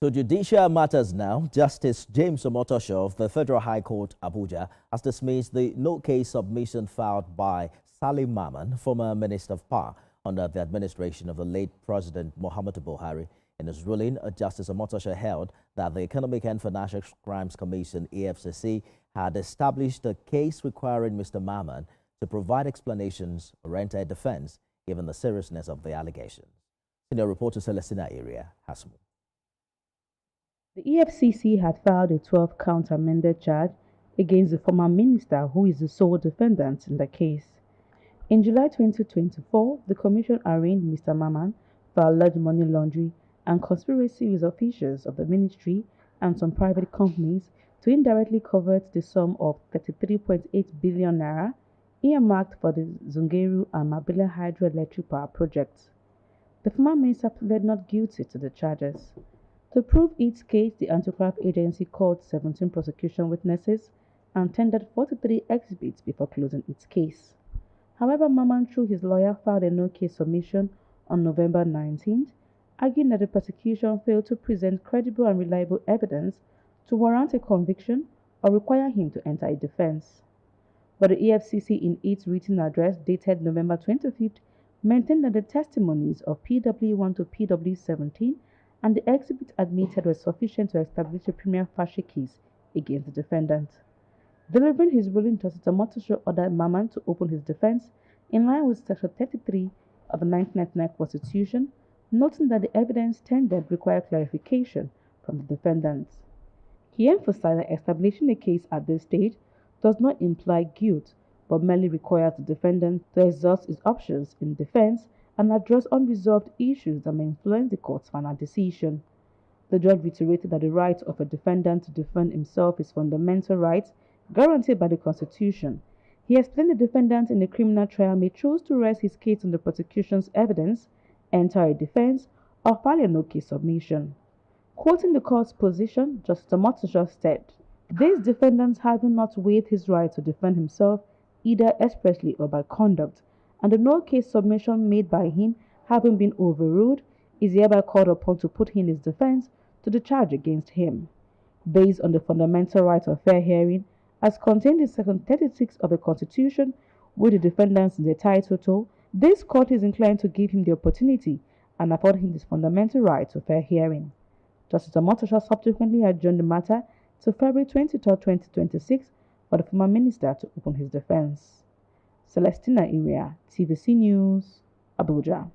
So judicial matters now. Justice James Omotosho of the Federal High Court, Abuja, has dismissed the no-case submission filed by Saleh Mamman, former Minister of Power under the administration of the late President Muhammadu Buhari. In his ruling, Justice Omotosho held that the Economic and Financial Crimes Commission, EFCC, had established a case requiring Mr. Mamman to provide explanations or enter a defense, given the seriousness of the allegations. Senior reporter Celestina Area has more. The EFCC had filed a 12-count amended charge against the former minister, who is the sole defendant in the case. In July 2024, the commission arraigned Mr. Mamman for alleged money laundering and conspiracy with officials of the ministry and some private companies to indirectly covet the sum of 33.8 billion naira earmarked for the Zungeru and Mabila hydroelectric power projects. The former minister pleaded not guilty to the charges. To prove its case, the anti-graft agency called 17 prosecution witnesses and tendered 43 exhibits before closing its case. However, Mamman, through his lawyer, filed a no-case submission on November 19th, arguing that the prosecution failed to present credible and reliable evidence to warrant a conviction or require him to enter a defense. But the EFCC, in its written address dated November 25th, maintained that the testimonies of PW1 to PW17 and the exhibits admitted were sufficient to establish a prima facie case against the defendant. Delivering his ruling, Justice Omotosho ordered Mamman to open his defense in line with Section 33 of the 1999 Constitution, noting that the evidence tendered required clarification from the defendants. He emphasized that establishing a case at this stage does not imply guilt, but merely requires the defendant to exhaust his options in defense and address unresolved issues that may influence the court's final decision. The judge reiterated that the right of a defendant to defend himself is fundamental right guaranteed by the Constitution. He explained the defendant in a criminal trial may choose to rest his case on the prosecution's evidence, enter a defense, or file a no-case submission. Quoting the court's position, Justice Omotosho said, "These defendants, having not waived his right to defend himself either expressly or by conduct, and the no-case submission made by him having been overruled, is hereby called upon to put in his defense to the charge against him. Based on the fundamental right of fair hearing, as contained in Section 36 of the Constitution, which the defendants is entitled to, this court is inclined to give him the opportunity and afford him this fundamental right to fair hearing." Justice Omotosho subsequently adjourned the matter to February 23, 2026 for the former minister to open his defense. Celestina Area, TVC News, Abuja.